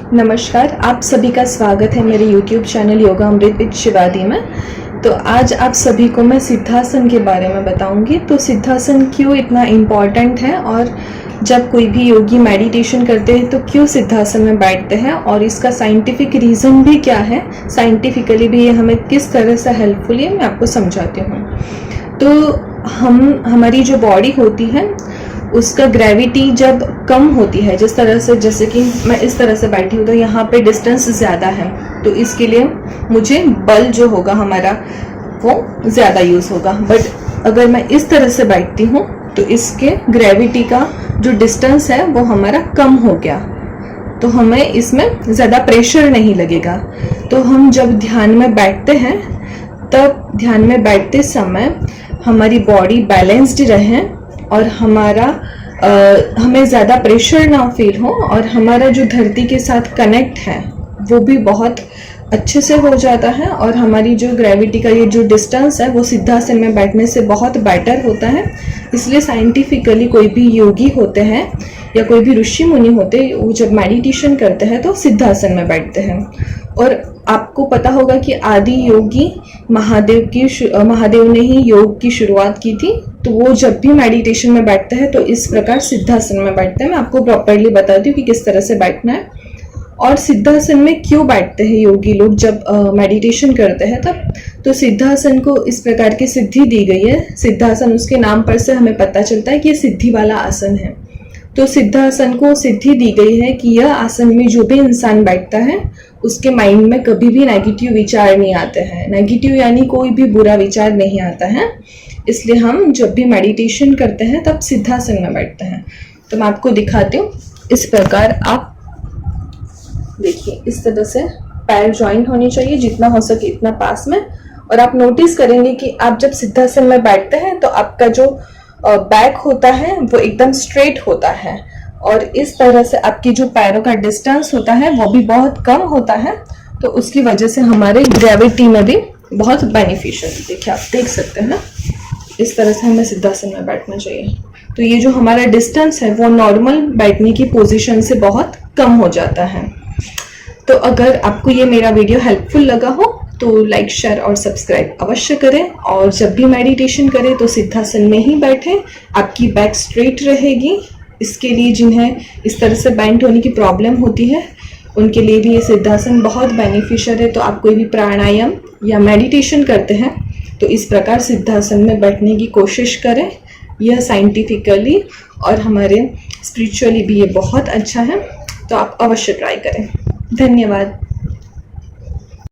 नमस्कार, आप सभी का स्वागत है मेरे YouTube channel yoga Amrit with Shivadi में। तो आज आप सभी को मैं सिद्धासन के बारे में बताऊंगी। तो सिद्धासन क्यों इतना इम्पॉर्टेंट है और जब कोई भी योगी मेडिटेशन करते हैं तो क्यों सिद्धासन में बैठते हैं और इसका साइंटिफिक रीज़न भी क्या है, साइंटिफिकली भी ये हमें किस तरह से हेल्पफुल है, मैं आपको समझाती हूँ। तो हमारी जो बॉडी होती है उसका ग्रेविटी जब कम होती है, जिस तरह से, जैसे कि मैं इस तरह से बैठी हूँ तो यहाँ पे डिस्टेंस ज़्यादा है, तो इसके लिए मुझे बल जो होगा हमारा वो ज़्यादा यूज़ होगा। बट अगर मैं इस तरह से बैठती हूँ तो इसके ग्रेविटी का जो डिस्टेंस है वो हमारा कम हो गया, तो हमें इसमें ज़्यादा प्रेशर नहीं लगेगा। तो हम जब ध्यान में बैठते हैं तब ध्यान में बैठते समय हमारी बॉडी बैलेंस्ड रहे और हमें ज़्यादा प्रेशर ना फील हो और हमारा जो धरती के साथ कनेक्ट है वो भी बहुत अच्छे से हो जाता है और हमारी जो ग्रेविटी का ये जो डिस्टेंस है वो सिद्धासन में बैठने से बहुत बेटर होता है। इसलिए साइंटिफिकली कोई भी योगी होते हैं या कोई भी ऋषि मुनि होते हैं, वो जब मेडिटेशन करते हैं तो सिद्धासन में बैठते हैं। और आपको पता होगा कि आदि योगी महादेव ने ही योग की शुरुआत की थी, तो वो जब भी मेडिटेशन में बैठते हैं तो इस प्रकार सिद्धासन में बैठते हैं। मैं आपको प्रॉपरली बताती हूँ कि किस तरह से बैठना है और सिद्धासन में क्यों बैठते हैं योगी लोग जब मेडिटेशन करते हैं तब। तो सिद्धासन को इस प्रकार की सिद्धि दी गई है। सिद्धासन, उसके नाम पर से हमें पता चलता है कि ये सिद्धि वाला आसन है। तो सिद्धासन को सिद्धि दी गई है कि यह आसन में जो भी इंसान बैठता है उसके माइंड में कभी भी नेगेटिव विचार नहीं आते हैं। नेगेटिव यानी कोई भी बुरा विचार नहीं आता है। इसलिए हम जब भी मेडिटेशन करते हैं तब सिद्धासन में बैठते हैं। तो मैं आपको दिखाती हूँ। इस प्रकार आप देखिए, इस तरह से पैर ज्वाइंट होनी चाहिए, जितना हो सके इतना पास में। और आप नोटिस करेंगे कि आप जब सिद्धासन में बैठते हैं तो आपका जो बैक होता है वो एकदम स्ट्रेट होता है और इस तरह से आपकी जो पैरों का डिस्टेंस होता है वो भी बहुत कम होता है। तो उसकी वजह से हमारे ग्रेविटी में भी बहुत बेनिफिशियल, देखिए आप देख सकते हैं ना, इस तरह से हमें सिद्धासन में बैठना चाहिए। तो ये जो हमारा डिस्टेंस है वो नॉर्मल बैठने की पोजीशन से बहुत कम हो जाता है। तो अगर आपको ये मेरा वीडियो हेल्पफुल लगा हो तो लाइक, शेयर और सब्सक्राइब अवश्य करें। और जब भी मेडिटेशन करें तो सिद्धासन में ही बैठें, आपकी बैक स्ट्रेट रहेगी। इसके लिए जिन्हें इस तरह से बेंट होने की प्रॉब्लम होती है उनके लिए भी ये सिद्धासन बहुत बेनिफिशियल है। तो आप कोई भी प्राणायाम या मेडिटेशन करते हैं तो इस प्रकार सिद्धासन में बैठने की कोशिश करें। यह साइंटिफिकली और हमारे स्पिरिचुअली भी ये बहुत अच्छा है, तो आप अवश्य ट्राई करें। धन्यवाद।